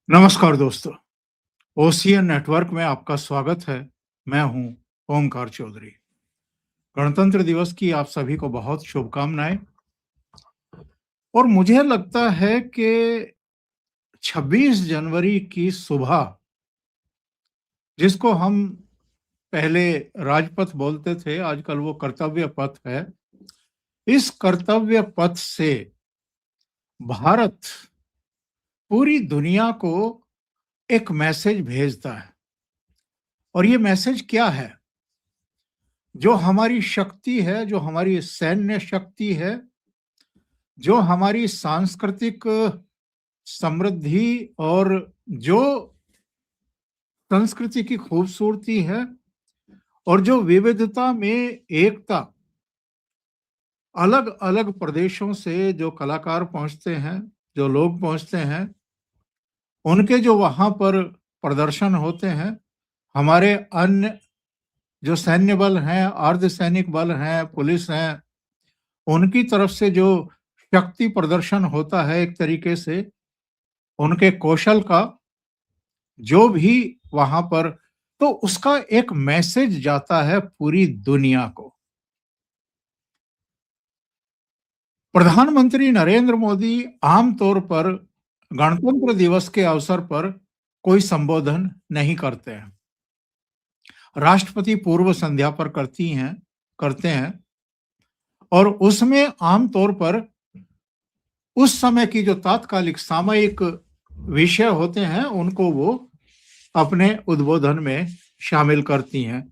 नमस्कार दोस्तों, ocean network में आपका स्वागत है। मैं हूं ओमकार चौधरी। गणतंत्र दिवस की आप सभी को बहुत शुभकामनाएं। और मुझे लगता है कि 26 जनवरी की सुबह, जिसको हम पहले राजपथ बोलते थे, आजकल वो कर्तव्य पथ है। इस कर्तव्य पथ से भारत पूरी दुनिया को एक मैसेज भेजता है। और ये मैसेज क्या है? जो हमारी शक्ति है, जो हमारी सैन्य शक्ति है, जो हमारी सांस्कृतिक समृद्धि और जो संस्कृति की खूबसूरती है और जो विविधता में एकता, अलग-अलग प्रदेशों से जो कलाकार पहुँचते हैं, जो लोग पहुँचते हैं, उनके जो वहाँ पर प्रदर्शन होते हैं, हमारे अन्य जो सैन्य बल हैं, अर्धसैनिक बल हैं, पुलिस हैं, उनकी तरफ से जो शक्ति प्रदर्शन होता है, एक तरीके से उनके कौशल का जो भी वहां पर, तो उसका एक मैसेज जाता है पूरी दुनिया को। प्रधानमंत्री नरेंद्र मोदी आमतौर पर गणतंत्र दिवस के अवसर पर कोई संबोधन नहीं करते हैं। राष्ट्रपति पूर्व संध्या पर करते हैं और उसमें आमतौर पर उस समय की जो तात्कालिक सामयिक विषय होते हैं उनको वो अपने उद्बोधन में शामिल करती हैं।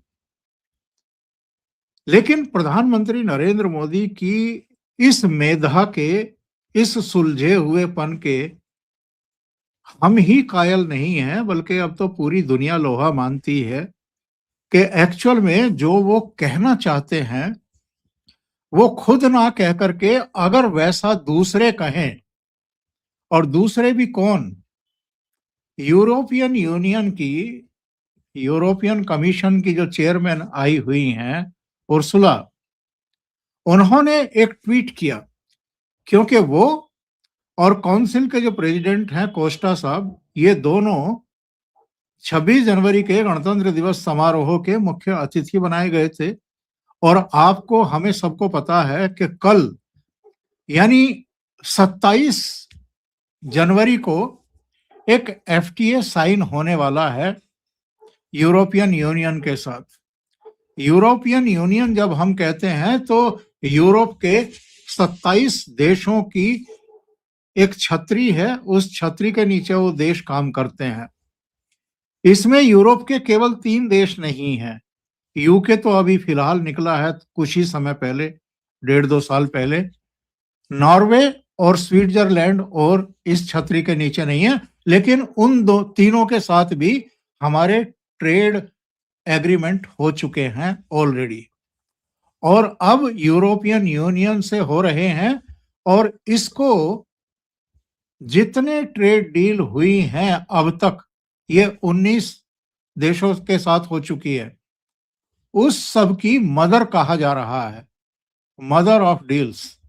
लेकिन प्रधानमंत्री नरेंद्र मोदी की इस मेधा के, इस सुलझे हुएपन के हम ही कायल नहीं हैं, बल्कि अब तो पूरी दुनिया लोहा मानती है कि एक्चुअल में जो वो कहना चाहते हैं वो खुद ना कह करके अगर वैसा दूसरे कहें, और दूसरे भी कौन? यूरोपियन यूनियन की, यूरोपियन कमीशन की जो चेयरमैन आई हुई हैं, उर्सुला, उन्होंने एक ट्वीट किया, क्योंकि वो और काउंसिल के जो प्रेसिडेंट हैं कोस्टा साहब, ये दोनों 26 जनवरी के गणतंत्र दिवस समारोह के मुख्य अतिथि बनाए गए थे। और आपको, हमें सबको पता है कि कल यानी 27 जनवरी को एक एफटीए साइन होने वाला है यूरोपियन यूनियन के साथ। यूरोपियन यूनियन जब हम कहते हैं तो यूरोप के 27 देशों की एक छतरी है, उस छतरी के नीचे वो देश काम करते हैं। इसमें यूरोप के केवल 3 देश नहीं हैं। यूके तो अभी फिलहाल निकला है कुछ ही समय पहले, 1.5-2 साल पहले। नॉर्वे और स्विट्जरलैंड और इस छतरी के नीचे नहीं है, लेकिन उन दो तीनों के साथ भी हमारे ट्रेड एग्रीमेंट हो चुके हैं ऑलरेडी, और अब यूरोपियन यूनियन से हो रहे हैं। और इसको जितने ट्रेड डील हुई हैं अब तक, ये 19 देशों के साथ हो चुकी है, उस सब की मदर कहा जा रहा है, मदर ऑफ डील्स।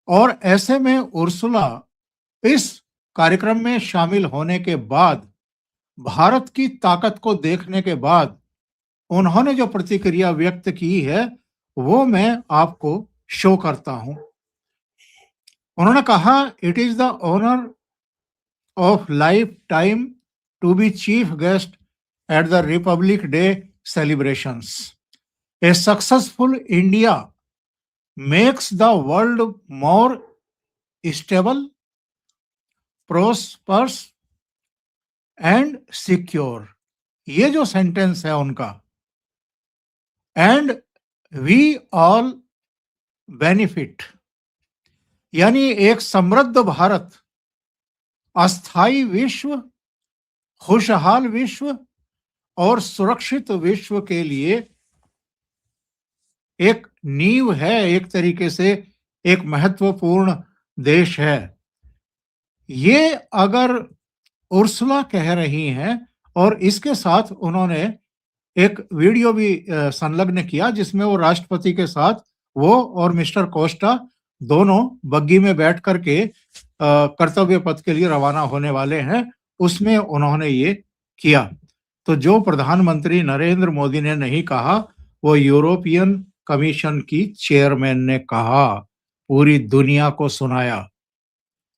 और ऐसे में उर्सुला इस कार्यक्रम में शामिल होने के बाद, भारत की ताकत को देखने के बाद उन्होंने जो प्रतिक्रिया व्यक्त की है वो मैं आपको शो करता हूं। उन्होंने कहा, it is the honour of lifetime to be chief guest at the Republic Day celebrations. A successful India makes the world more stable, prosperous and secure। ये जो सेंटेंस है उनका, एंड वी ऑल बेनिफिट, यानी एक समृद्ध भारत, अस्थाई विश्व, खुशहाल विश्व और सुरक्षित विश्व के लिए एक नींव है, एक तरीके से एक महत्वपूर्ण देश है। ये अगर उर्सुला कह रही हैं, और इसके साथ उन्होंने एक वीडियो भी संलग्न किया जिसमें वो राष्ट्रपति के साथ, वो और मिस्टर कोस्टा दोनों बग्गी में बैठ करके कर्तव्य पथ के लिए रवाना होने वाले हैं। उसमें उन्होंने ये किया। तो जो प्रधानमंत्री नरेंद्र मोदी ने नहीं कहा, वो यूरोपियन कमीशन की चेयरमैन ने कहा, पूरी दुनिया को सुनाया।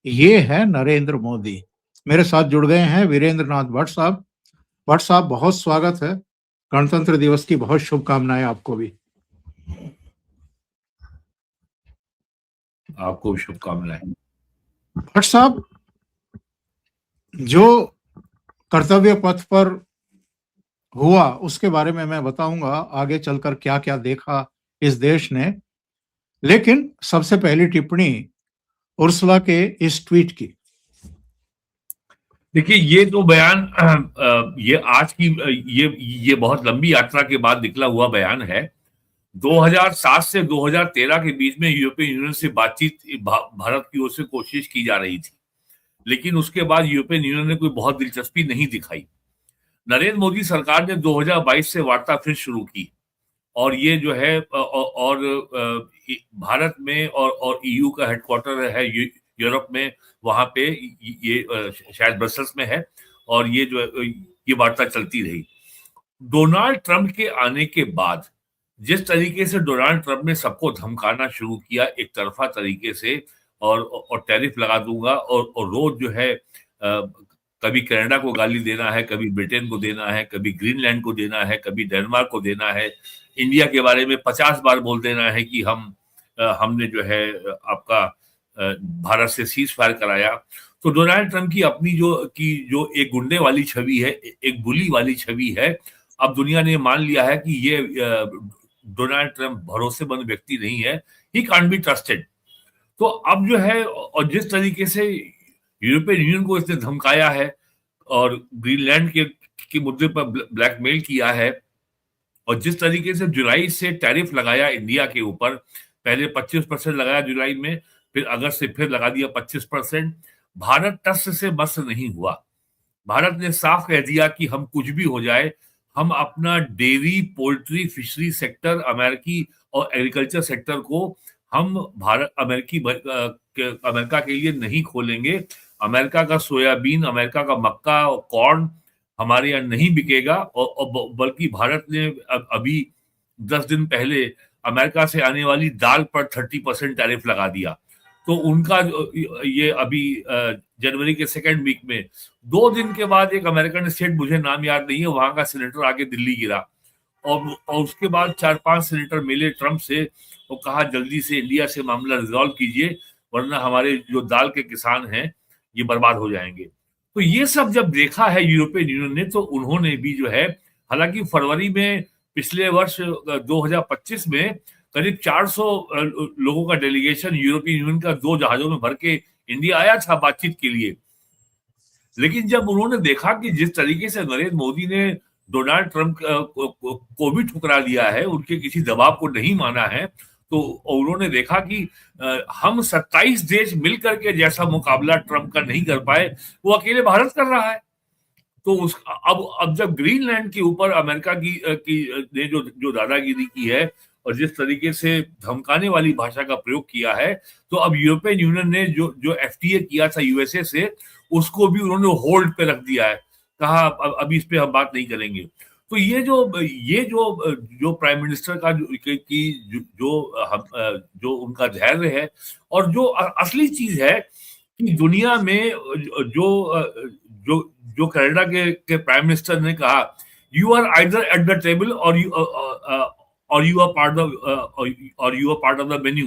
ये है नरेंद्र मोदी। मेरे साथ जुड़ गए हैं वीरेंद्र नाथ भट्ट साहब। भट्ट साहब, बहुत स्वागत है। गणतंत्र दिवस की बहुत शुभकामनाएं आपको भी। आपको भी शुभकामनाएं। भट्ट साहब, जो कर्तव्य पथ पर हुआ उसके बारे में मैं बताऊंगा आगे चलकर क्या क्या देखा इस देश ने, लेकिन सबसे पहली टिप्पणी उर्सुला के इस ट्वीट की। देखिए, ये तो बयान ये आज की ये बहुत लंबी यात्रा के बाद निकला हुआ बयान है। 2007 से 2013 के बीच में यूरोपियन यूनियन से बातचीत भारत की ओर से कोशिश की जा रही थी, लेकिन उसके बाद यूरोपियन यूनियन ने कोई बहुत दिलचस्पी नहीं दिखाई। नरेंद्र मोदी सरकार ने 2022 से वार्ता फिर शुरू की, और ये जो है भारत में और ईयू का हेडक्वार्टर है यूरोप में, वहां पे ये शायद ब्रसल्स में है, और ये जो ये वार्ता चलती रही। डोनाल्ड ट्रंप के आने के बाद जिस तरीके से डोनाल्ड ट्रंप ने सबको धमकाना शुरू किया एक तरफा तरीके से, और टैरिफ लगा दूंगा, और रोज जो है कभी कनाडा को गाली देना है, कभी ब्रिटेन को देना है, कभी ग्रीनलैंड को देना है, कभी डेनमार्क को देना है, इंडिया के बारे में 50 बार बोल देना है कि हमने जो है आपका भारत से सीज फायर कराया। तो डोनाल्ड ट्रंप की अपनी जो एक गुंडे वाली छवि है, एक बुली वाली छवि है, अब दुनिया ने मान लिया है कि ये डोनाल्ड ट्रंप भरोसेमंद व्यक्ति नहीं है, ही कांट बी ट्रस्टेड। तो अब जो है, और जिस तरीके से यूरोपियन यूनियन को इसने धमकाया है और ग्रीनलैंड के मुद्दे पर ब्लैकमेल किया है, और जिस तरीके से जुलाई से टैरिफ लगाया इंडिया के ऊपर, पहले 25% लगाया जुलाई में, फिर अगस्त से फिर लगा दिया 25%। भारत टस से मस नहीं हुआ। भारत ने साफ कह दिया कि हम कुछ भी हो जाए, हम अपना डेयरी, पोल्ट्री, फिशरी सेक्टर, अमेरिकी और एग्रीकल्चर सेक्टर को हम अमेरिका के लिए नहीं खोलेंगे। अमेरिका का सोयाबीन, अमेरिका का मक्का और कॉर्न हमारे यहाँ नहीं बिकेगा, और बल्कि भारत ने अभी 10 दिन पहले अमेरिका से आने वाली दाल पर 30% टैरिफ लगा दिया। तो उनका ये अभी जनवरी के सेकेंड वीक में 2 दिन के बाद एक अमेरिकन स्टेट, मुझे नाम याद नहीं है, वहां का सेनेटर आके दिल्ली गिरा, और उसके बाद 4-5 सेनेटर मिले ट्रंप से और कहा जल्दी से इंडिया से मामला रिजॉल्व कीजिए, वरना हमारे जो दाल के किसान हैं ये बर्बाद हो जाएंगे। तो ये सब जब देखा है यूरोपियन यूनियन ने, तो उन्होंने भी जो है, हालांकि फरवरी में पिछले वर्ष 2025 में करीब 400 लोगों का डेलीगेशन यूरोपियन यूनियन का 2 जहाजों में भर के इंडिया आया था बातचीत के लिए, लेकिन जब उन्होंने देखा कि जिस तरीके से नरेंद्र मोदी ने डोनाल्ड ट्रंप को भी ठुकरा दिया है, उनके किसी दबाव को नहीं माना है, तो उन्होंने देखा कि हम 27 देश मिलकर के जैसा मुकाबला ट्रंप का नहीं कर पाए, वो अकेले भारत कर रहा है। तो अब जब ग्रीनलैंड के ऊपर अमेरिका की ने जो दादागिरी की है और जिस तरीके से धमकाने वाली भाषा का प्रयोग किया है, तो अब यूरोपियन यूनियन ने जो एफटीए किया था यूएसए से, उसको भी उन्होंने होल्ड पे रख दिया है, कहा अभी इस पे हम बात नहीं करेंगे। तो ये जो प्राइम मिनिस्टर का जो उनका धैर्य है, और जो असली चीज है कि दुनिया में जो जो जो कनाडा के प्राइम मिनिस्टर ने कहा, you are either at the table or you are part of the menu.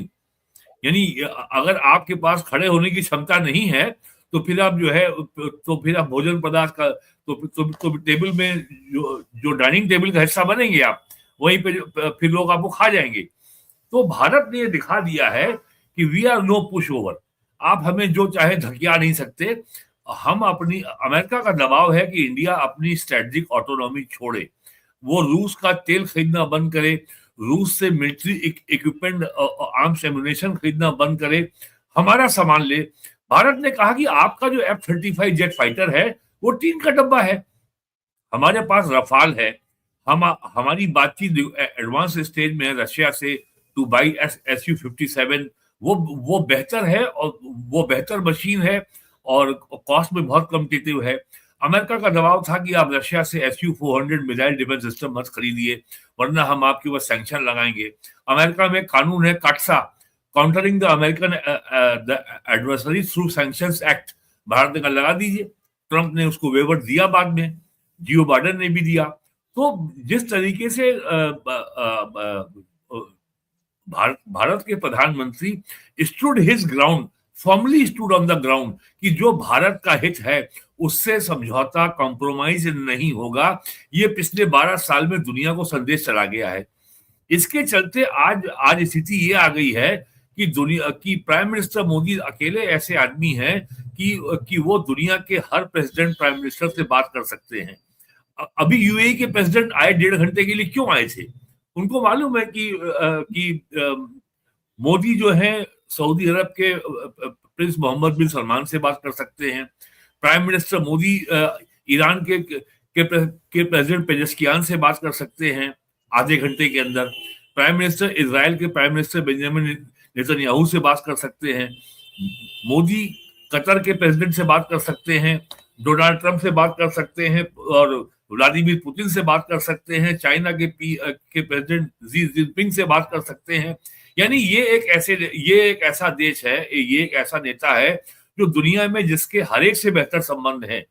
यानी अगर आपके पास खड़े होने की क्षमता नहीं है, तो फिर आप जो है, तो फिर आप भोजन पदार्थ का तो टेबल में जो डाइनिंग टेबल का हिस्सा बनेंगे आप, वहीं पे फिर लोग आपको खा जाएंगे। तो भारत ने ये दिखा दिया है कि we are no pushover, आप हमें जो चाहे धकिया नहीं सकते। हम अपनी, अमेरिका का दबाव है कि इंडिया अपनी स्ट्रेटेजिक ऑटोनॉमी छोड़े, वो रूस का तेल खरीदना बंद करे, रूस से मिलिट्री इक्विपमेंट, आर्म्स एम्युनिशन खरीदना बंद करे, हमारा सामान ले। भारत ने कहा कि आपका जो F-35 जेट फाइटर है वो टीन का डब्बा है, हमारे पास रफाल है, हमारी बातचीत एडवांस स्टेज में है रशिया से टू बाई Su-57, वो बेहतर है और वो बेहतर मशीन है, और कॉस्ट में बहुत कम्पिटिटिव है। अमेरिका का दबाव था कि आप रशिया से SU-400 मिसाइल डिफेंस सिस्टम मत खरीदिए, वरना हम आपके ऊपर सैंक्शन लगाएंगे। अमेरिका में कानून है काटसा, countering the American adversary through sanctions act, Bharat ने कहा लगा दीजिए। ट्रंप ने उसको वेवर दिया, बाद में जियो बाइडेन ने भी दिया। तो जिस तरीके से भारत के प्रधानमंत्री stood his ground, formally stood on the ground, कि जो भारत का हित है उससे समझौता, कॉम्प्रोमाइज नहीं होगा, ये पिछले 12 साल में दुनिया को संदेश चला गया है। इसके चलते आज स्थिति ये आ गई है कि दुनिया की प्राइम मिनिस्टर मोदी अकेले ऐसे आदमी हैं कि वो दुनिया के हर प्रेसिडेंट, प्राइम मिनिस्टर से बात कर सकते हैं। अभी यूएई के प्रेसिडेंट आए 1.5 घंटे के लिए, क्यों आए थे? उनको मालूम है कि मोदी जो है सऊदी अरब के प्रिंस मोहम्मद बिन सलमान से बात कर सकते हैं। प्राइम मिनिस्टर मोदी ईरान के प्रेसिडेंट पेजेस्कियान से बात कर सकते हैं आधे घंटे के अंदर। प्राइम मिनिस्टर इजराइल के प्राइम मिनिस्टर बेंजामिन नेतन्याहू से बात कर सकते हैं। मोदी कतर के प्रेसिडेंट से बात कर सकते हैं, डोनाल्ड ट्रंप से बात कर सकते हैं, और व्लादिमीर पुतिन से बात कर सकते हैं, चाइना के प्रेसिडेंट जी जिनपिंग से बात कर सकते हैं। यानी ये एक ऐसा देश है, ये एक ऐसा नेता है जो दुनिया में जिसके हर एक से बेहतर संबंध है।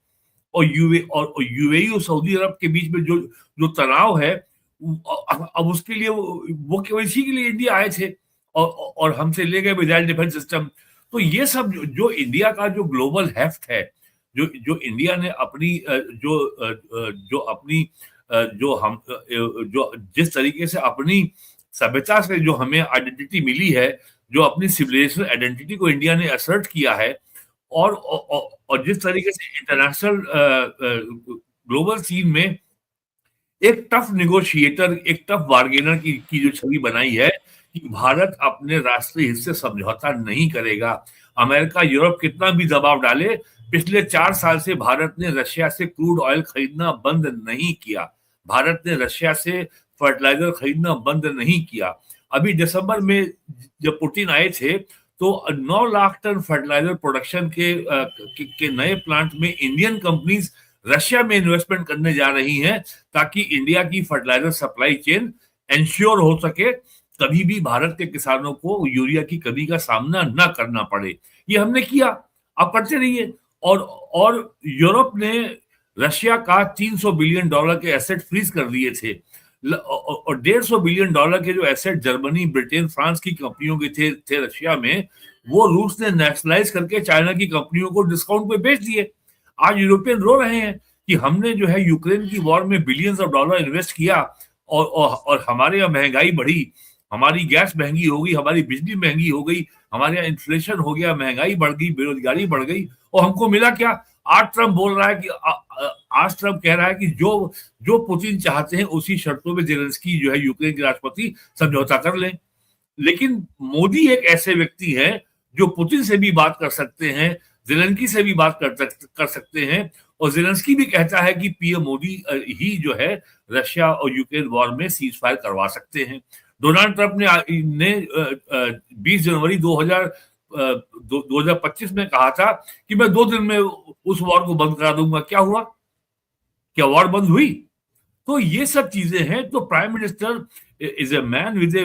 और यूएई और सऊदी अरब के बीच में जो तनाव है, अब उसके लिए वो केवल इसी के लिए इंडिया आए थे और हमसे ले गए मिसाइल डिफेंस सिस्टम। तो ये सब जो इंडिया का जो ग्लोबल हेफ्ट है, जो इंडिया ने अपनी जो जिस तरीके से अपनी सभ्यता से जो हमें आइडेंटिटी मिली है, जो अपनी सिविलाइजेशन आइडेंटिटी को इंडिया ने असर्ट किया है, और जिस तरीके से इंटरनेशनल ग्लोबल सीन में एक टफ नेगोशिएटर, एक टफ बार्गेनर की जो छवि बनाई है कि भारत अपने राष्ट्रीय हित से समझौता नहीं करेगा। अमेरिका, यूरोप कितना भी दबाव डाले, पिछले 4 साल से भारत ने रशिया से क्रूड ऑयल खरीदना बंद नहीं किया। भारत ने रशिया से फर्टिलाइजर खरीदना बंद नहीं किया। अभी दिसंबर में जब पुतिन आए थे तो 9 लाख टन फर्टिलाइजर प्रोडक्शन के नए प्लांट में इंडियन कंपनीज रशिया में इन्वेस्टमेंट करने जा रही हैं, ताकि इंडिया की फर्टिलाइजर सप्लाई चेन एंश्योर हो सके, कभी भी भारत के किसानों को यूरिया की कमी का सामना न करना पड़े। ये हमने किया, आप करते रहिए। और यूरोप ने रशिया का $300 बिलियन के एसेट फ्रीज कर दिए थे, और $150 बिलियन के जो एसेट जर्मनी, ब्रिटेन, फ्रांस की कंपनियों के थे रशिया में, वो रूस ने नेशनलाइज करके चाइना की कंपनियों को डिस्काउंट पे बेच दिए। आज यूरोपियन रो रहे हैं कि हमने जो है यूक्रेन की वॉर में बिलियंस ऑफ डॉलर इन्वेस्ट किया और हमारे यहाँ महंगाई बढ़ी, हमारी गैस महंगी हो गई, हमारी बिजली महंगी हो गई, हमारे यहाँ इन्फ्लेशन हो गया, महंगाई बढ़ गई, बेरोजगारी बढ़ गई, और हमको मिला क्या? आज ट्रंप बोल रहा है कि आज ट्रंप कह रहा है कि जो पुतिन चाहते हैं उसी शर्तों में जेलेंस्की जो है यूक्रेन के राष्ट्रपति समझौता कर लें। लेकिन मोदी एक ऐसे व्यक्ति हैं जो पुतिन से भी बात कर सकते हैं, जेलेंस्की से भी बात कर सकते हैं, और जेलेंस्की भी कहता है कि पीएम मोदी ही जो है रशिया और यूक्रेन वॉर में सीज फायर करवा सकते हैं। डोनाल्ड ट्रंप ने 20 जनवरी 2025 में कहा था कि मैं 2 दिन में उस वॉर को बंद करा दूंगा। क्या हुआ? क्या वॉर बंद हुई? तो ये सब चीजें हैं। तो prime minister is a man with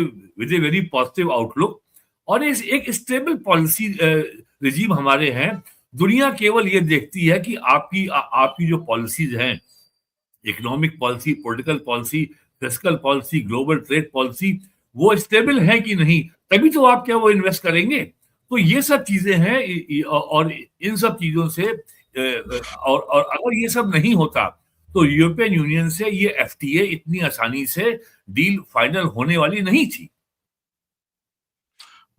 a very positive outlook, और एक स्टेबल पॉलिसी रिजीम हमारे हैं। दुनिया केवल ये देखती है कि आपकी जो पॉलिसीज हैं, economic policy, political policy, fiscal policy, global trade policy, वो स्टेबल है कि नहीं, तभी तो आप क्या वो इन्वेस्ट करेंगे। तो ये सब चीजें हैं, और इन सब चीजों से और अगर ये सब नहीं होता तो यूरोपियन यूनियन से ये एफटीए इतनी आसानी से डील फाइनल होने वाली नहीं थी।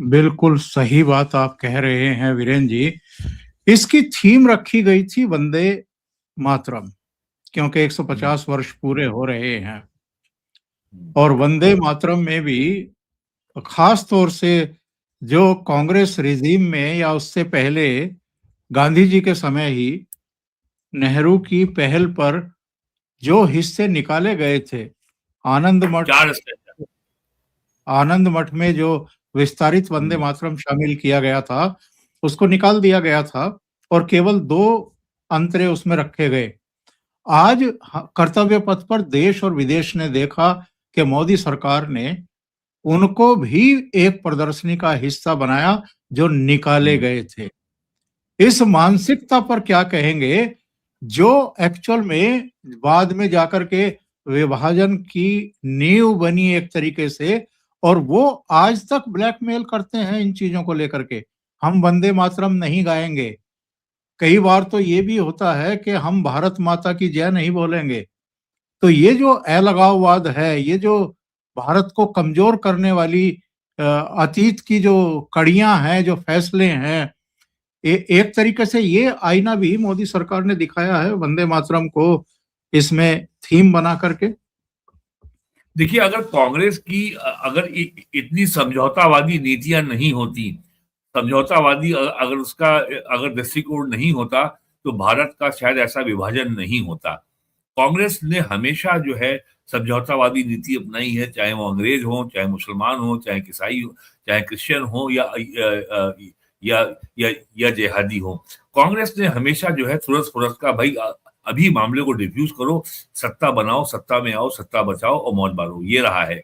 बिल्कुल सही बात आप कह रहे हैं वीरेंद्र जी। इसकी थीम रखी गई थी वंदे मातरम, क्योंकि 150 वर्ष पूरे हो रहे हैं, और वंदे मातरम में भी खास तौर से जो कांग्रेस रिजीम में या उससे पहले गांधी जी के समय ही नेहरू की पहल पर जो हिस्से निकाले गए थे, आनंद मठ में जो विस्तारित वंदे मातरम शामिल किया गया था, उसको निकाल दिया गया था, और केवल 2 अंतरे उसमें रखे गए। आज कर्तव्य पथ पर देश और विदेश ने देखा कि मोदी सरकार ने उनको भी एक प्रदर्शनी का हिस्सा बनाया जो निकाले गए थे। इस मानसिकता पर क्या कहेंगे, जो एक्चुअल में बाद में जाकर के विभाजन की नींव बनी एक तरीके से, और वो आज तक ब्लैकमेल करते हैं इन चीजों को लेकर के। हम वंदे मातरम नहीं गाएंगे, कई बार तो ये भी होता है कि हम भारत माता की जय नहीं बोलेंगे। तो ये जो अलगाववाद है, ये जो भारत को कमजोर करने वाली अतीत की जो कड़ियां हैं, जो फैसले हैं, एक तरीके से ये आईना भी मोदी सरकार ने दिखाया है वंदे मातरम को इसमें थीम बना करके। देखिए, अगर कांग्रेस की अगर इतनी समझौतावादी नीतियां नहीं होती, समझौतावादी अगर उसका अगर दृष्टिकोण नहीं होता, तो भारत का शायद ऐसा विभाजन नहीं होता। कांग्रेस ने हमेशा जो है समझौतावादी नीति अपनाई है, चाहे वो अंग्रेज हो, चाहे मुसलमान हो, चाहे ईसाई हो, चाहे क्रिश्चियन हो, या या जिहादी हो। कांग्रेस ने हमेशा जो है तुरंत फुरत का भाई अभी मामले को डिफ्यूज करो, सत्ता बनाओ, सत्ता में आओ, सत्ता बचाओ और मौज मारो, ये रहा है।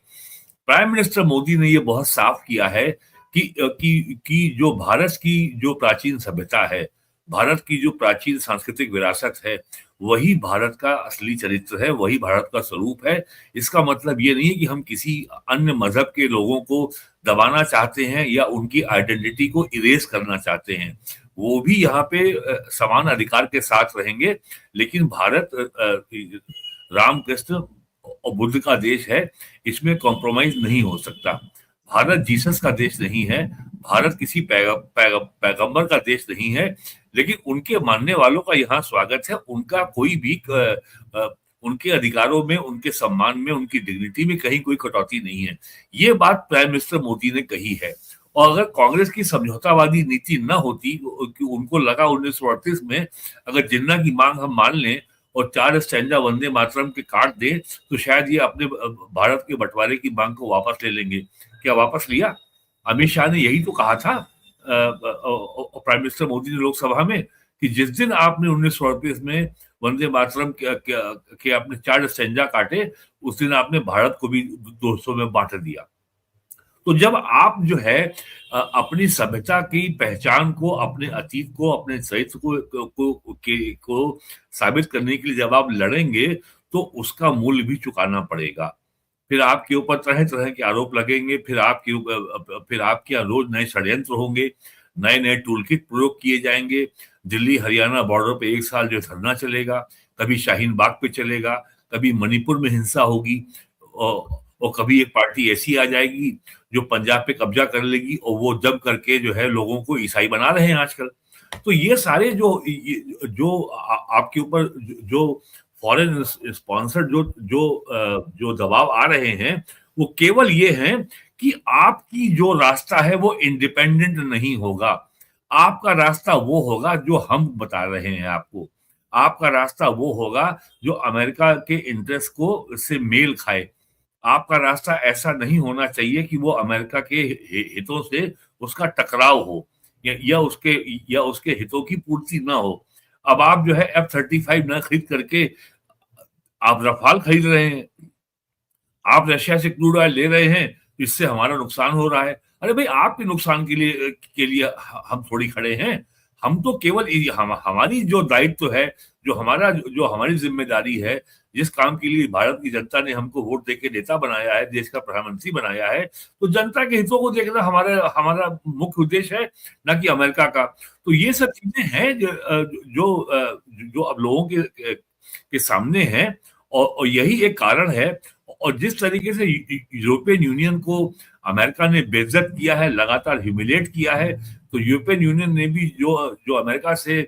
प्राइम मिनिस्टर मोदी ने ये बहुत साफ किया है कि जो भारत की जो प्राचीन सभ्यता है, भारत की जो प्राचीन सांस्कृतिक विरासत है, वही भारत का असली चरित्र है, वही भारत का स्वरूप है। इसका मतलब ये नहीं है कि हम किसी अन्य मजहब के लोगों को दबाना चाहते हैं या उनकी आइडेंटिटी को इरेज करना चाहते हैं। वो भी यहाँ पे समान अधिकार के साथ रहेंगे, लेकिन भारत रामकृष्ण और बुद्ध का देश है, इसमें कॉम्प्रोमाइज नहीं हो सकता। भारत जीसस का देश नहीं है, भारत किसी पैगंबर का देश नहीं है, लेकिन उनके मानने वालों का यहाँ स्वागत है। उनका कोई भी उनके अधिकारों में, उनके सम्मान में, उनकी डिग्निटी में कहीं कोई कटौती नहीं है। ये बात प्राइम मिनिस्टर मोदी ने कही है। और अगर कांग्रेस की समझौतावादी नीति न होती, कि उनको लगा 1938 में अगर जिन्ना की मांग हम मान लें और 4 स्टैंजा वंदे मातरम के काट दें, तो शायद ये अपने भारत के बंटवारे की मांग को वापस ले लेंगे। क्या वापस लिया? अमित शाह ने यही तो कहा था प्राइम मिनिस्टर मोदी ने लोकसभा में, कि जिस दिन आपने 1938 में वंदे मातरम के आपने 4 स्टैंजा काटे, उस दिन आपने भारत को भी 200 में बांट दिया। तो जब आप जो है अपनी सभ्यता की पहचान को, अपने अतीत को, अपने चरित्र को साबित करने के लिए जब आप लड़ेंगे, तो उसका मूल्य भी चुकाना पड़ेगा। फिर आपके ऊपर तरह तरह के आरोप लगेंगे, फिर आपके यहाँ रोज नए षड्यंत्र होंगे, नए नए टूल किट प्रयोग किए जाएंगे। दिल्ली हरियाणा बॉर्डर पे 1 साल जो धरना चलेगा, कभी शाहीन बाग पे चलेगा, कभी मणिपुर में हिंसा होगी, और कभी एक पार्टी ऐसी आ जाएगी जो पंजाब पे कब्जा कर लेगी, और वो जम करके जो है लोगों को ईसाई बना रहे हैं आजकल। तो ये सारे जो आपके ऊपर जो फॉरेन स्पॉन्सर्ड जो दबाव आ रहे हैं, वो केवल ये हैं कि आपकी जो रास्ता है वो इंडिपेंडेंट नहीं होगा। आपका रास्ता वो होगा जो हम बता रहे हैं आपको। आपका रास्ता वो होगा जो अमेरिका के इंटरेस्ट को से मेल खाए। आपका रास्ता ऐसा नहीं होना चाहिए कि वो अमेरिका के हितों से उसका टकराव हो, या उसके हितों की पूर्ति ना हो। अब आप जो है F-35 न खरीद करके आप रफाल खरीद रहे हैं, आप रशिया से क्रूड ऑयल ले रहे हैं, इससे हमारा नुकसान हो रहा है। अरे भाई, आपके नुकसान के लिए हम थोड़ी खड़े हैं। हम तो केवल हमारी जो दायित्व है, जो हमारी जिम्मेदारी है, जिस काम के लिए भारत की जनता ने हमको वोट देके नेता बनाया है, देश का प्रधानमंत्री बनाया है, तो जनता के हितों को देखना हमारा मुख्य उद्देश्य है, ना कि अमेरिका का। तो ये सब चीजें हैं जो अब लोगों के सामने है, और यही एक कारण है। और जिस तरीके से यूरोपियन यूनियन को अमेरिका ने बेइज्जत किया है, लगातार ह्यूमिलेट किया है, तो यूरोपियन यूनियन ने भी जो अमेरिका से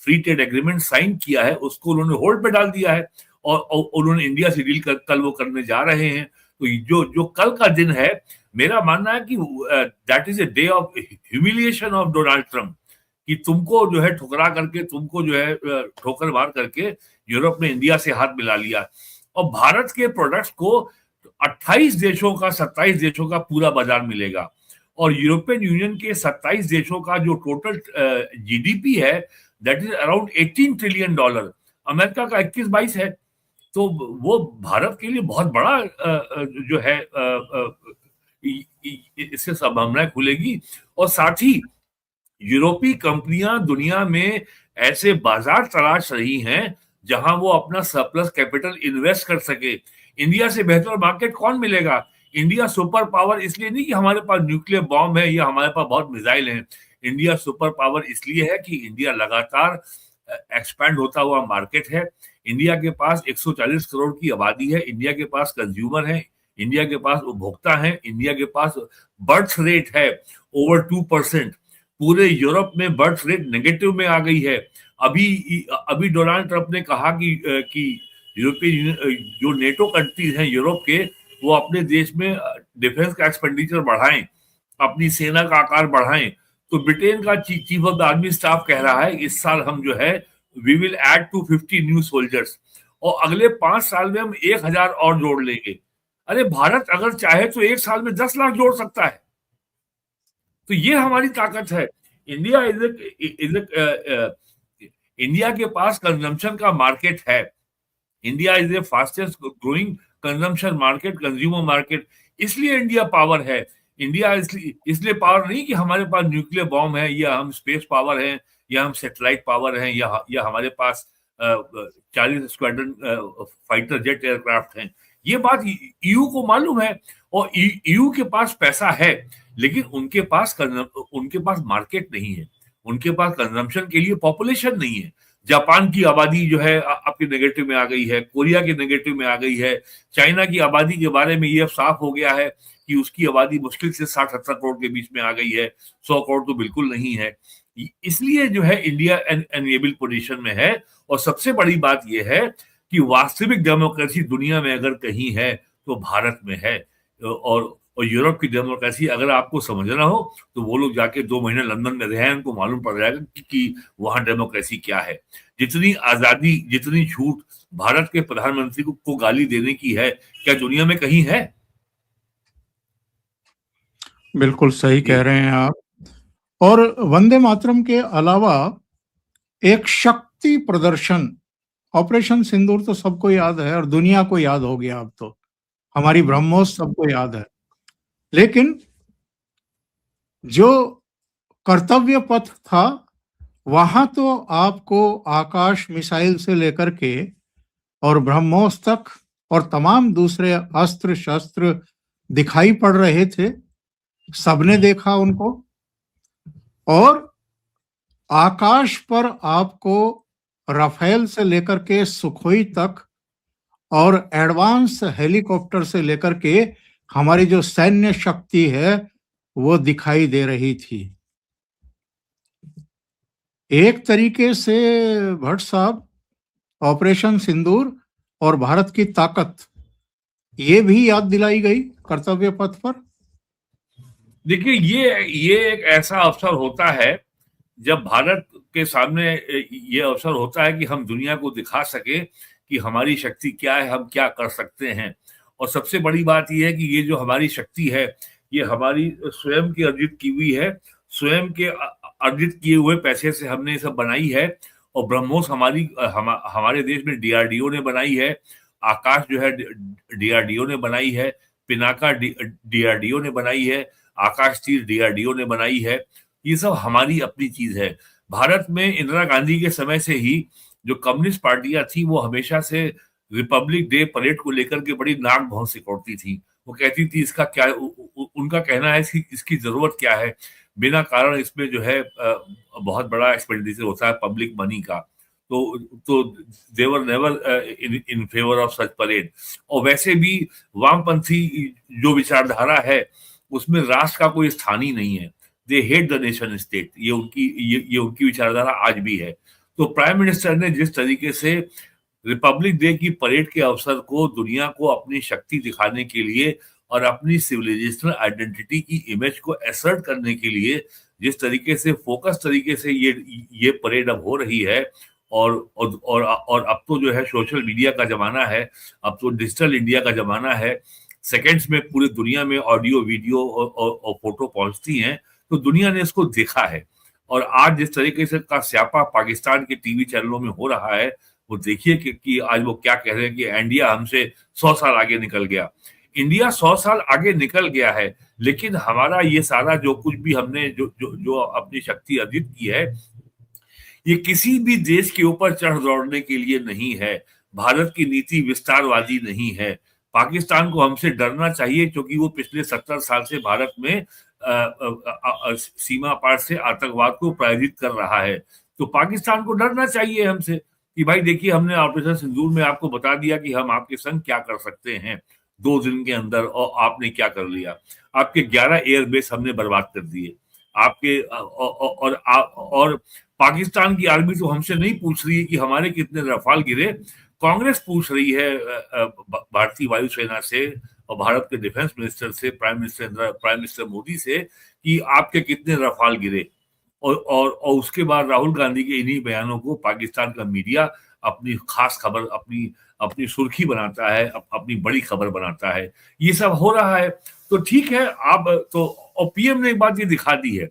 फ्री ट्रेड एग्रीमेंट साइन किया है, उसको उन्होंने होल्ड पे डाल दिया है, और उन्होंने इंडिया से डील कल वो करने जा रहे हैं। तो जो कल का दिन है, मेरा मानना है कि that is a day of humiliation of Donald Trump, कि तुमको जो है ठुकरा करके, तुमको जो है ठोकर मार करके यूरोप ने इंडिया से हाथ मिला लिया, और भारत के प्रोडक्ट्स को 28 देशों का, 27 देशों का पूरा बाजार मिलेगा। और यूरोपियन यूनियन के 27 देशों का जो टोटल जीडीपी है that is around $18 trillion. America का 21-22 है। तो वो भारत के लिए बहुत बड़ा जो है इससे संभावनाएं खुलेगी। और साथ ही यूरोपीय कंपनियां दुनिया में ऐसे बाजार तलाश रही हैं जहां वो अपना सरप्लस कैपिटल इन्वेस्ट कर सके। इंडिया से बेहतर मार्केट कौन मिलेगा? इंडिया सुपर पावर इसलिए नहीं कि हमारे पास न्यूक्लियर बॉम्ब है या हमारे पास बहुत मिसाइल हैं। इंडिया सुपर पावर इसलिए है कि इंडिया लगातार एक्सपैंड होता हुआ मार्केट है। इंडिया के पास 140 करोड़ की आबादी है। इंडिया के पास कंज्यूमर है। इंडिया के पास उपभोक्ता है। इंडिया के पास बर्थ रेट है ओवर 2%। पूरे यूरोप में बर्थ रेट नेगेटिव में आ गई है। अभी अभी डोनाल्ड ट्रंप ने कहा कि यूरोपीय जो नेटो कंट्रीज हैं यूरोप के, वो अपने देश में डिफेंस का एक्सपेंडिचर बढ़ाएं, अपनी सेना का आकार बढ़ाएं। तो ब्रिटेन का chief of the army staff कह रहा है इस साल हम जो है we will add 250 new soldiers, और अगले 5 साल में हम 1000 और जोड़ लेंगे। अरे भारत अगर चाहे तो एक साल में 10 लाख जोड़ सकता है। तो ये हमारी ताकत है। इंडिया इंडिया के पास कंजम्पशन का मार्केट है। India is a fastest growing consumption market, consumer market. इसलिए इंडिया पावर है। इंडिया इसलिए पावर नहीं कि हमारे पास न्यूक्लियर बॉम्ब है या हम स्पेस पावर हैं या हम सैटेलाइट पावर हैं या हमारे पास 40 स्क्वाड्रन फाइटर जेट एयरक्राफ्ट हैं। ये बात ईयू को मालूम है और ईयू के पास पैसा है, लेकिन उनके पास मार्केट नहीं है। उनके पास कंजम्पशन के लिए पॉपुलेशन नहीं है। जापान की आबादी जो है आपके नेगेटिव में आ गई है, कोरिया के नेगेटिव में आ गई है। चाइना की आबादी के बारे में ये अब साफ हो गया है कि उसकी आबादी मुश्किल से 60-70 करोड़ के बीच में आ गई है। 100 करोड़ तो बिल्कुल नहीं है। इसलिए जो है इंडिया एनएबल पोजीशन में है। और सबसे बड़ी बात यह है कि वास्तविक डेमोक्रेसी दुनिया में अगर कहीं है तो भारत में है। और यूरोप की डेमोक्रेसी अगर आपको समझना हो तो वो लोग जाके 2 महीने लंदन में रहे, उनको मालूम पड़ जाएगा कि वहां डेमोक्रेसी क्या है। जितनी आजादी, जितनी छूट भारत के प्रधानमंत्री को गाली देने की है, क्या दुनिया में कहीं है? बिल्कुल सही कह रहे हैं आप। और वंदे मातरम के अलावा एक शक्ति प्रदर्शन, ऑपरेशन सिंदूर तो सबको याद है और दुनिया को याद हो गया। अब तो हमारी ब्रह्मोस सबको याद है, लेकिन जो कर्तव्य पथ था वहां तो आपको आकाश मिसाइल से लेकर के और ब्रह्मोस तक और तमाम दूसरे अस्त्र शस्त्र दिखाई पड़ रहे थे। सबने देखा उनको। और आकाश पर आपको राफेल से लेकर के सुखोई तक और एडवांस हेलीकॉप्टर से लेकर के हमारी जो सैन्य शक्ति है वो दिखाई दे रही थी। एक तरीके से भट्ट साहब, ऑपरेशन सिंदूर और भारत की ताकत ये भी याद दिलाई गई कर्तव्य पथ पर। देखिए, ये एक ऐसा अवसर होता है जब भारत के सामने ये अवसर होता है कि हम दुनिया को दिखा सके कि हमारी शक्ति क्या है, हम क्या कर सकते हैं। और सबसे बड़ी बात यह है कि ये जो हमारी शक्ति है ये हमारी स्वयं की अर्जित की हुई है। स्वयं के अर्जित किए हुए पैसे से हमने ये सब बनाई है। और ब्रह्मोस हमारे देश में डीआरडीओ ने बनाई है। आकाश जो है डीआरडीओ ने बनाई है। पिनाका डीआरडीओ ने बनाई है। आकाश तीर डीआरडीओ ने बनाई है। ये सब हमारी अपनी चीज है। भारत में इंदिरा गांधी के समय से ही जो कम्युनिस्ट पार्टियां थी वो हमेशा से रिपब्लिक डे परेड को लेकर के बड़ी नाक भौं सिकोड़ती थी। वो कहती थी इसका क्या, उनका कहना है इसकी जरूरत क्या है, बिना कारण इसमें जो है बहुत बड़ा एक्सपेंडिचर होता है पब्लिक मनी का। तो they were never in favour of such parade. और वैसे भी वामपंथी जो विचारधारा है उसमें राष्ट्र का कोई स्थान ही नहीं है। They hate the nation state. ये उनकी विचारधारा आज भी है। तो प्राइम मिनिस्टर ने जिस तरीके से रिपब्लिक डे की परेड के अवसर को दुनिया को अपनी शक्ति दिखाने के लिए और अपनी सिविलाइजेशनल आइडेंटिटी की इमेज को असर्ट करने के लिए जिस तरीके से फोकस तरीके से ये परेड अब हो रही है, और अब तो जो है सोशल मीडिया का जमाना है, अब तो डिजिटल इंडिया का जमाना है। सेकंड्स में पूरी दुनिया में ऑडियो, वीडियो और फोटो पहुंचती हैं, तो दुनिया ने इसको देखा है। और आज जिस तरीके से का स्यापा पाकिस्तान के टीवी चैनलों में हो रहा है, वो देखिए कि आज वो क्या कह रहे हैं कि इंडिया हमसे 100 साल आगे निकल गया। इंडिया 100 साल आगे निकल गया है, लेकिन हमारा ये सारा जो कुछ भी हमने जो अपनी शक्ति अर्जित की है, ये किसी भी देश के ऊपर चढ़ दौड़ने के लिए नहीं है। भारत की नीति विस्तारवादी नहीं है। पाकिस्तान को हमसे डरना चाहिए, क्योंकि वो पिछले 70 साल से भारत में सीमा पार से आतंकवाद को प्रायोजित कर रहा है। तो पाकिस्तान को डरना चाहिए हमसे कि भाई देखिए, हमने ऑपरेशन सिंदूर में आपको बता दिया कि हम आपके संग क्या कर सकते हैं 2 दिन के अंदर, और आपने क्या कर लिया। आपके 11 एयरबेस हमने बर्बाद कर दिए। आपके और पाकिस्तान की आर्मी तो हमसे नहीं पूछ रही है कि हमारे कितने रफाल गिरे। कांग्रेस पूछ रही है भारतीय वायुसेना से और भारत के डिफेंस मिनिस्टर से, प्राइम मिनिस्टर मोदी से, कि आपके कितने रफाल गिरे। और उसके बाद राहुल गांधी के इन्हीं बयानों को पाकिस्तान का मीडिया अपनी खास खबर, अपनी सुर्खी बनाता है, अपनी बड़ी खबर बनाता है। ये सब हो रहा है। तो ठीक है, आप तो, और पीएम ने एक बात ये दिखा दी है,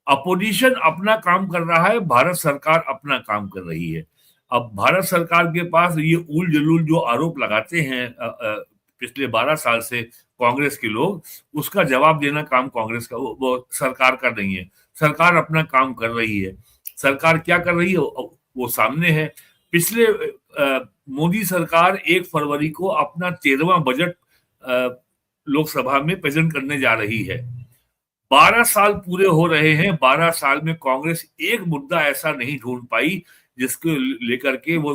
अपोजिशन अपना काम कर रहा है, भारत सरकार अपना काम कर रही है। अब भारत सरकार के पास ये उल जलूल जो आरोप लगाते हैं पिछले 12 साल से कांग्रेस के लोग, उसका जवाब देना काम कांग्रेस का, वो सरकार का नहीं है। सरकार अपना काम कर रही है। सरकार क्या कर रही है वो सामने है। पिछले मोदी सरकार 1 फरवरी को अपना 13वां बजट लोकसभा में प्रेजेंट करने जा रही है। 12 साल पूरे हो रहे हैं। 12 साल में कांग्रेस एक मुद्दा ऐसा नहीं ढूंढ पाई जिसको लेकर के वो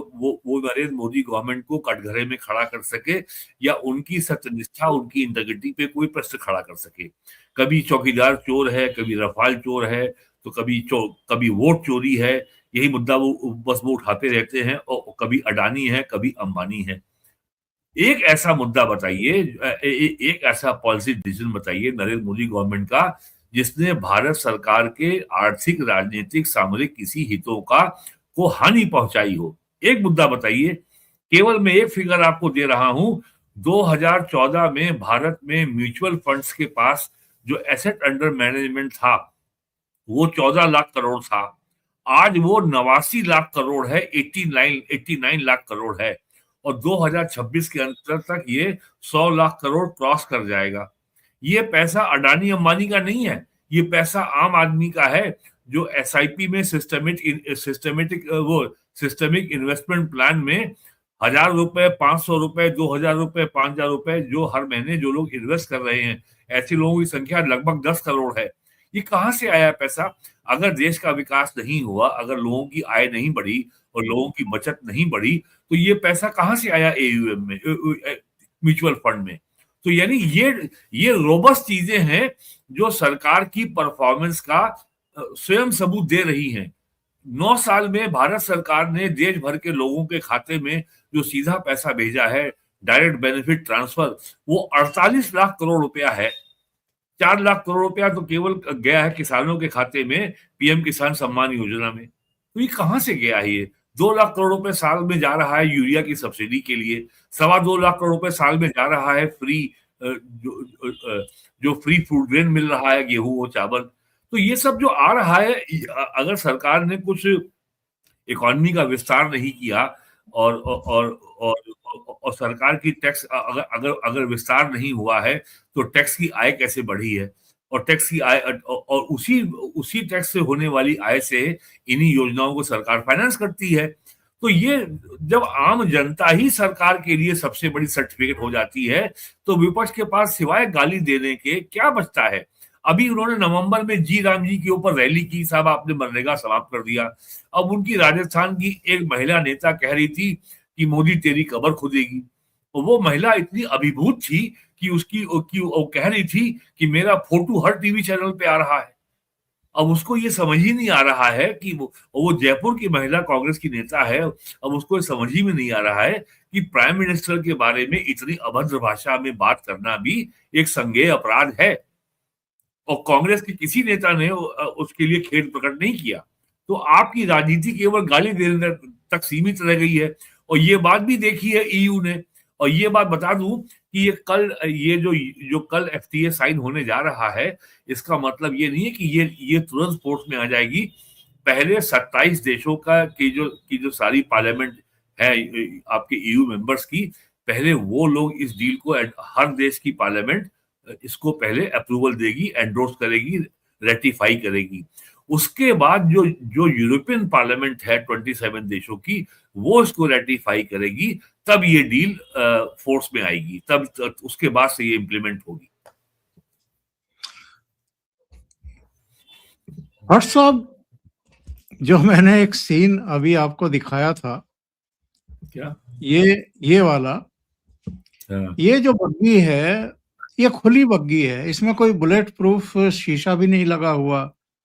नरेंद्र मोदी गवर्नमेंट को कटघरे में खड़ा कर सके, या उनकी सत्यनिष्ठा, उनकी इंटीग्रिटी पे कोई प्रश्न खड़ा कर सके। कभी चौकीदार चोर है, कभी रफाल चोर है, तो कभी वोट चोरी है। यही मुद्दा वो उठाते रहते हैं। और कभी अडानी है, कभी अंबानी है। एक ऐसा मुद्दा बताइए, एक ऐसा पॉलिसी डिसीजन बताइए नरेंद्र मोदी गवर्नमेंट का, जिसने भारत सरकार के आर्थिक, राजनीतिक, सामरिक किसी हितों को हानि पहुंचाई हो। एक मुद्दा बताइए। केवल मैं एक फिगर आपको दे रहा हूं, 2014 में भारत में म्यूचुअल फंड्स के पास जो एसेट अंडर मैनेजमेंट था, वो 14 लाख करोड़ था। आज वो 89 लाख करोड़ है, 89 लाख करोड़ है। और 2026 के अंत तक ये 100 लाख करोड़ क्रॉस कर जाएगा। ये पैसा अडानी अंबानी का नहीं है, ये पैसा आम आदमी का है, जो एसआईपी में सिस्टमिक इन्वेस्टमेंट प्लान में 1000 रुपए, 500 रुपए, 2000 रुपए, 5000 रुपए जो हर महीने जो लोग इन्वेस्ट कर रहे हैं, ऐसे लोगों की संख्या लगभग 10 करोड़ है। ये कहां से आया पैसा? अगर देश का विकास नहीं हुआ, अगर लोगों की आय नहीं बढ़ी और लोगों की बचत नहीं बढ़ी, तो ये पैसा कहां से आया एयूएम में, म्यूचुअल फंड में? तो यानी ये रोबस्ट चीजें हैं जो सरकार की परफॉर्मेंस का स्वयं सबूत दे रही हैं। 9 साल में भारत सरकार ने देश भर के लोगों के खाते में जो सीधा पैसा भेजा है, डायरेक्ट बेनिफिट ट्रांसफर, वो 48 लाख करोड़ रुपया है। 4 लाख करोड़ रुपया तो केवल गया है किसानों के खाते में, पीएम किसान सम्मान योजना में। तो ये कहां से गया है? ये 2 लाख करोड़ रुपए साल में जा रहा है यूरिया की सब्सिडी के लिए, 2.25 लाख करोड़ रुपए साल में जा रहा है जो फ्री फूड ग्रेन मिल रहा है, गेहूं और चावल। तो ये सब जो आ रहा है, अगर सरकार ने कुछ इकोनॉमी का विस्तार नहीं किया और सरकार की टैक्स अगर विस्तार नहीं हुआ है, तो टैक्स की आय कैसे बढ़ी है? और टैक्स की आय और उसी टैक्स से होने वाली आय से इन्हीं योजनाओं को सरकार फाइनेंस करती है। तो ये जब आम जनता ही सरकार के लिए सबसे बड़ी सर्टिफिकेट हो जाती है, तो विपक्ष के पास सिवाय गाली देने के क्या बचता है? अभी उन्होंने नवंबर में जी राम जी के ऊपर रैली की, साहब आपने मनरेगा समाप्त कर दिया। अब उनकी राजस्थान की एक महिला नेता कह रही थी कि मोदी तेरी कब्र खुदेगी। तो वो महिला इतनी अभिभूत थी कि वो कह रही थी कि मेरा फोटो हर टीवी चैनल पे आ रहा है। अब उसको ये समझ ही नहीं आ रहा है कि वो जयपुर की महिला कांग्रेस की नेता है। अब उसको समझ ही में नहीं आ रहा है कि प्राइम मिनिस्टर के बारे में इतनी अभद्र भाषा में बात करना भी एक संज्ञेय अपराध है। और कांग्रेस के किसी नेता ने उसके लिए खेद प्रकट नहीं किया। तो आपकी राजनीति केवल गाली देने तक सीमित रह गई है। और ये बात भी देखी है ईयू ने। और ये बात बता दूं कि ये जो कल एफटीए साइन होने जा रहा है, इसका मतलब ये नहीं है कि ये तुरंत फोर्स में आ जाएगी। पहले 27 देशों की जो सारी पार्लियामेंट है आपके ईयू मेंबर्स की, पहले वो लोग इस डील को, हर देश की पार्लियामेंट इसको पहले अप्रूवल देगी, एंडोर्स करेगी, रेटिफाई करेगी। उसके बाद जो जो यूरोपियन पार्लियामेंट है 27 देशों की, वो इसको रेटिफाई करेगी, तब ये डील फोर्स में आएगी, तब उसके बाद से ये इम्प्लीमेंट होगी। हर्ष साहब, जो मैंने एक सीन अभी आपको दिखाया था, क्या ये वाला, ये जो बग्गी है, ये खुली बग्गी है, इसमें कोई बुलेट प्रूफ शीशा भी नहीं लगा हुआ,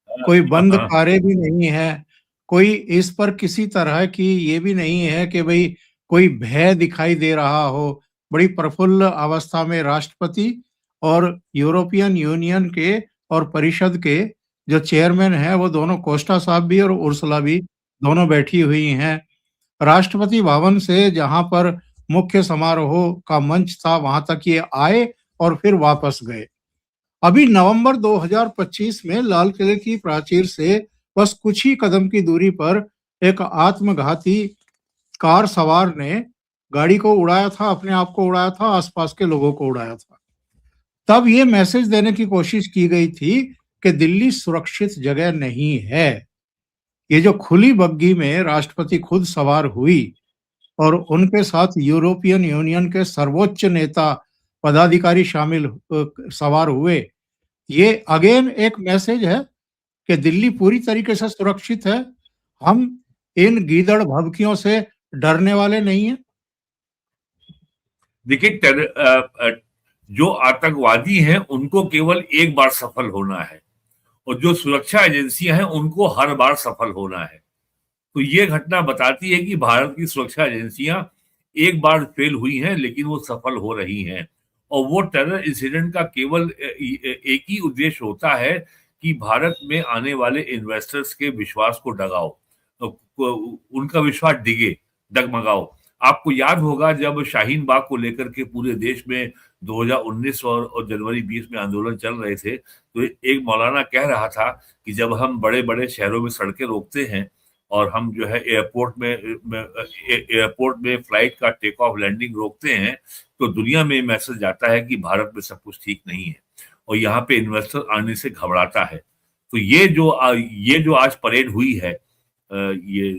कोई बंद कारें भी नहीं है, कोई इस पर किसी तरह की ये भी नहीं है कि भाई कोई भय दिखाई दे रहा हो। बड़ी प्रफुल्ल अवस्था में राष्ट्रपति और यूरोपियन यूनियन के और परिषद के जो चेयरमैन है, वो दोनों, कोस्टा साहब भी और उर्सुला भी, दोनों बैठी हुई हैं। राष्ट्रपति भवन से जहां पर मुख्य समारोह का मंच था, वहां तक ये आए और फिर वापस गए। अभी नवंबर 2025 में लाल किले की प्राचीर से बस कुछ ही कदम की दूरी पर एक आत्मघाती कार सवार ने गाड़ी को उड़ाया था, अपने आप को उड़ाया था, आसपास के लोगों को उड़ाया था। तब ये मैसेज देने की कोशिश की गई थी कि दिल्ली सुरक्षित जगह नहीं है। ये जो खुली बग्गी में राष्ट्रपति खुद सवार हुई और उनके साथ यूरोपियन यूनियन के सर्वोच्च नेता, पदाधिकारी शामिल सवार हुए, ये अगेन एक मैसेज है कि दिल्ली पूरी तरीके से सुरक्षित है। हम इन गीदड़ भभकियों से डरने वाले नहीं हैं। देखिए, जो आतंकवादी हैं उनको केवल एक बार सफल होना है, और जो सुरक्षा एजेंसियां हैं उनको हर बार सफल होना है। तो ये घटना बताती है कि भारत की सुरक्षा एजेंसियां एक बार फेल हुई हैं, लेकिन वो सफल हो रही हैं। और वो टेरर इंसिडेंट का केवल एक ही उद्देश्य होता है कि भारत में आने वाले इन्वेस्टर्स के विश्वास को डगाओ, उनका विश्वास डगमगाओ। आपको याद होगा जब शाहीन बाग को लेकर के पूरे देश में 2019 और जनवरी 20 में आंदोलन चल रहे थे, तो एक मौलाना कह रहा था कि जब हम बड़े बड़े शहरों में सड़कें रोकते हैं और हम जो है एयरपोर्ट में फ्लाइट का टेक ऑफ लैंडिंग रोकते हैं, तो दुनिया में मैसेज जाता है कि भारत में सब कुछ ठीक नहीं है और यहाँ पे इन्वेस्टर आने से घबराता है। तो ये जो आज परेड हुई है, ये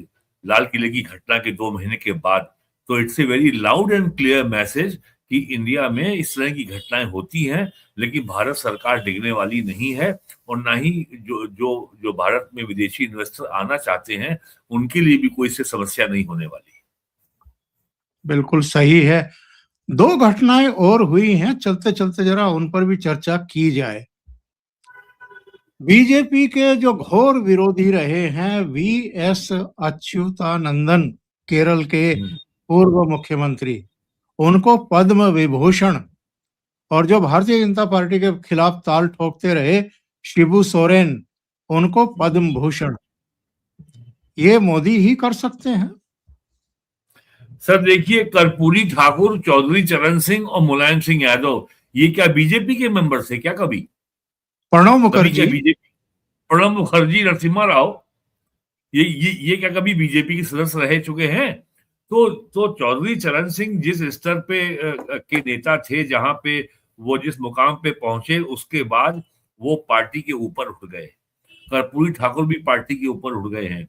लाल किले की घटना के 2 महीने के बाद, तो it's a very loud and clear message कि इंडिया में इस तरह की घटनाएं होती हैं, लेकिन भारत सरकार डिगने वाली नहीं है, और ना ही जो भारत में विदेशी इन्वेस्टर आना चाहते हैं उनके लिए भी कोई से समस्या नहीं होने वाली। बिल्कुल सही है। 2 घटनाएं और हुई हैं, चलते चलते जरा उन पर भी चर्चा की जाए। बीजेपी के जो घोर विरोधी रहे हैं वी.एस. अच्युतानंदन, केरल के पूर्व मुख्यमंत्री, उनको पद्म विभूषण, और जो भारतीय जनता पार्टी के खिलाफ ताल ठोकते रहे शिबू सोरेन, उनको पद्म भूषण, ये मोदी ही कर सकते हैं। सर देखिए, कर्पूरी ठाकुर, चौधरी चरण सिंह और मुलायम सिंह यादव, ये क्या बीजेपी के मेंबर थे क्या कभी? प्रणब मुखर्जी, प्रणब मुखर्जी, नरसिम्हा राव, ये क्या कभी बीजेपी के सदस्य रह चुके हैं? तो चौधरी चरण सिंह जिस स्तर पे के नेता थे, जहां पे वो जिस मुकाम पे पहुंचे, उसके बाद वो पार्टी के ऊपर उठ गए। कर्पूरी ठाकुर भी पार्टी के ऊपर उठ गए हैं।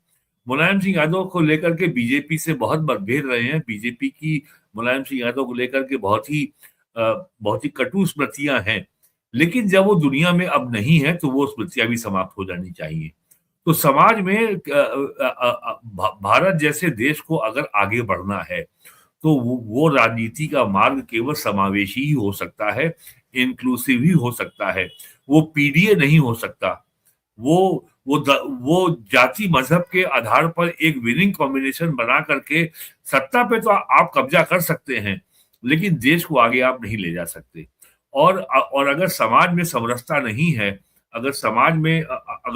मुलायम सिंह यादव को लेकर के बीजेपी से बहुत मतभेद रहे हैं। बीजेपी की मुलायम सिंह यादव को लेकर के बहुत ही कटु स्मृतियां हैं, लेकिन जब वो दुनिया में अब नहीं है तो वो स्मृतियां भी समाप्त हो जानी चाहिए। तो समाज में भारत जैसे देश को अगर आगे बढ़ना है, तो वो राजनीति का मार्ग केवल समावेशी ही हो सकता है, इंक्लूसिव ही हो सकता है। वो पीडीए नहीं हो सकता। वो जाति मजहब के आधार पर एक विनिंग कॉम्बिनेशन बना करके सत्ता पे तो आप कब्जा कर सकते हैं, लेकिन देश को आगे आप नहीं ले जा सकते। और अगर समाज में समरसता नहीं है, अगर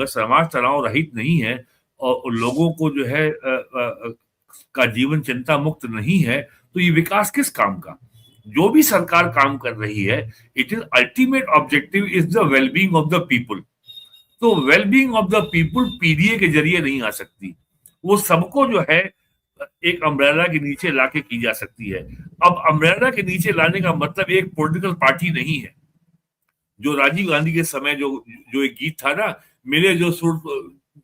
समाज तनाव रहित नहीं है, और लोगों को जो है का जीवन चिंता मुक्त नहीं है, तो ये विकास किस काम का? जो भी सरकार काम कर रही है, it is ultimate objective is the wellbeing of the people. तो wellbeing of the people PDA के जरिए नहीं आ सकती, वो सबको जो है एक अम्ब्रेला के नीचे लाके की जा सकती है। अब अम्ब्रेला के नीचे लाने का मतलब एक पॉलिटिकल पार्टी नहीं है। जो राजीव गांधी के समय जो जो एक गीत था ना, मिले जो सुर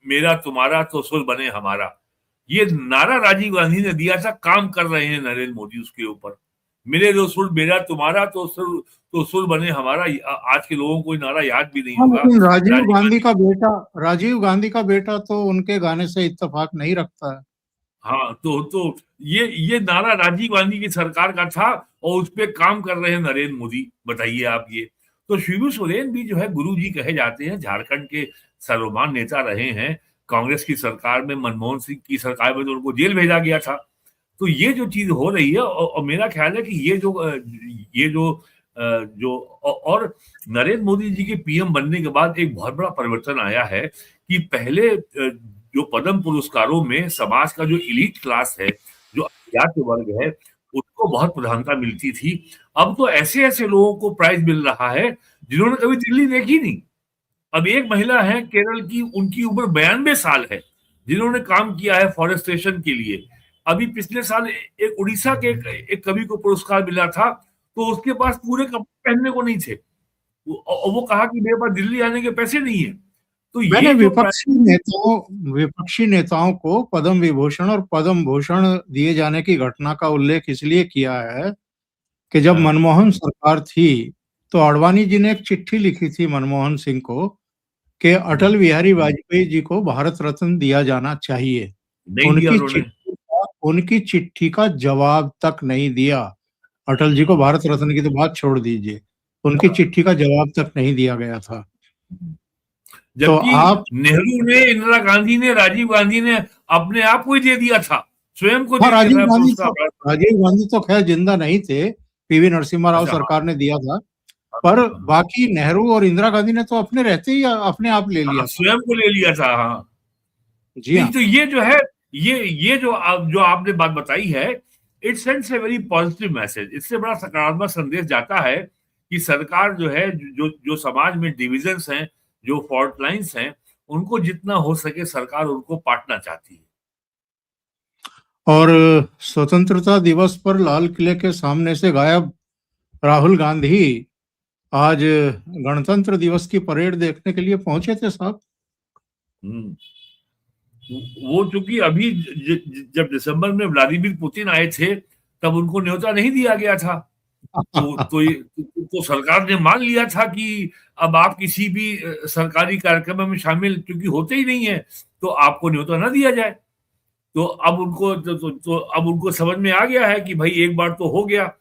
मेरा तुम्हारा तो सुर बने हमारा, ये नारा राजीव गांधी ने दिया था, काम कर रहे हैं नरेंद्र मोदी उसके ऊपर। मिले जो सुर मेरा तुम्हारा तो सुर बने हमारा। आज के लोगों को ये नारा याद भी नहीं हाँ, होगा। लेकिन राजीव गांधी का बेटा तो उनके गाने से इत्तेफाक नहीं रखता है। हाँ, तो ये नारा राजीव गांधी की सरकार का था और उस पर काम कर रहे हैं नरेंद्र मोदी। बताइए आप ये। तो शिबू सोरेन भी जो है गुरुजी कहे जाते हैं, झारखंड के सर्वमान्य नेता रहे हैं। कांग्रेस की सरकार में, मनमोहन सिंह की सरकार में तो उनको जेल भेजा गया था। तो ये जो चीज हो रही है, और मेरा ख्याल है कि और नरेंद्र मोदी जी के पीएम बनने के बाद एक बहुत बड़ा परिवर्तन आया है कि पहले जो पद्म पुरस्कारों में समाज का जो इलीट क्लास है, जो अज्ञात वर्ग है, उसको बहुत प्रधानता मिलती थी। अब तो ऐसे ऐसे लोगों को प्राइज मिल रहा है जिन्होंने कभी दिल्ली देखी नहीं। अब एक महिला है केरल की, उनकी उम्र 92 साल है, जिन्होंने काम किया है फॉरेस्टेशन के लिए। अभी पिछले साल एक उड़ीसा के एक कवि को पुरस्कार मिला था, तो उसके पास पूरे कपड़े पहनने को नहीं थे, और वो कहा कि मेरे पास दिल्ली आने के पैसे नहीं है। तो मैंने ये जो विपक्षी नेताओं को पद्म विभूषण और पद्म भूषण दिए जाने की घटना का उल्लेख इसलिए किया है कि जब मनमोहन सरकार थी तो आडवाणी जी ने एक चिट्ठी लिखी थी मनमोहन सिंह को कि अटल बिहारी वाजपेयी जी को भारत रत्न दिया जाना चाहिए। नहीं दिया उन्होंने। उनकी चिट्ठी का जवाब तक नहीं दिया। अटल जी को भारत रत्न की तो बात छोड़ दीजिए, उनकी चिट्ठी का जवाब तक नहीं दिया गया था। तो जबकि आप नेहरू ने, इंदिरा गांधी ने, राजीव गांधी ने अपने आप को ही दे दिया था, स्वयं को हाँ, दे दिया था राजीव गांधी तो खैर जिंदा नहीं थे, पीवी नरसिम्हा राव सरकार ने दिया था, पर बाकी नेहरू और इंदिरा गांधी ने तो अपने रहते ही अपने आप ले लिया, स्वयं को ले लिया था। हाँ जी हाँ। तो ये जो है, ये जो आपने बात बताई है, it sends a very positive message. इससे बड़ा सकारात्मक संदेश जाता है कि सरकार जो है, जो समाज में डिविजन्स हैं, जो फॉल्ट लाइन्स हैं, उनको जितना हो सके सरकार उनको पाटना चाहती है। और स्वतंत्रता दिवस पर लाल किले के सामने से गायब राहुल गांधी आज गणतंत्र दिवस की परेड देखने के लिए पहुंचे थे साहब। वो चूंकि अभी जब दिसंबर में व्लादिमीर पुतिन आए थे, तब उनको न्योता नहीं दिया गया था। तो सरकार ने मान लिया था कि अब आप किसी भी सरकारी कार्यक्रम में शामिल क्योंकि होते ही नहीं है, तो आपको न्योता ना दिया जाए। तो अब उनको समझ में आ गया है कि भाई एक बार तो हो गया,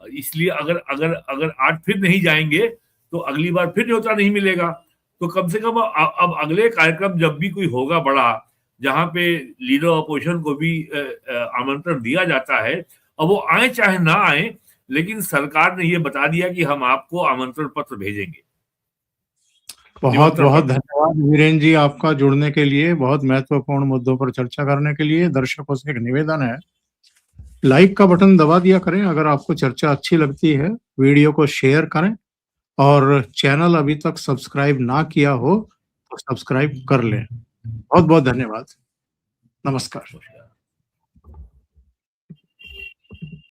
इसलिए अगर आज फिर नहीं जाएंगे तो अगली बार फिर न्योता नहीं मिलेगा। तो कम से कम अब अगले कार्यक्रम जब भी कोई होगा बड़ा, जहां पे लीडर अपोजिशन को भी आमंत्रण दिया जाता है, अब वो आए चाहे ना आए, लेकिन सरकार ने ये बता दिया कि हम आपको आमंत्रण पत्र भेजेंगे। बहुत बहुत धन्यवाद वीरेन जी आपका जुड़ने के लिए, बहुत महत्वपूर्ण मुद्दों पर चर्चा करने के लिए। दर्शकों से एक निवेदन है, लाइक का बटन दबा दिया करें अगर आपको चर्चा अच्छी लगती है, वीडियो को शेयर करें, और चैनल अभी तक सब्सक्राइब ना किया हो तो सब्सक्राइब कर लें। बहुत बहुत धन्यवाद। नमस्कार।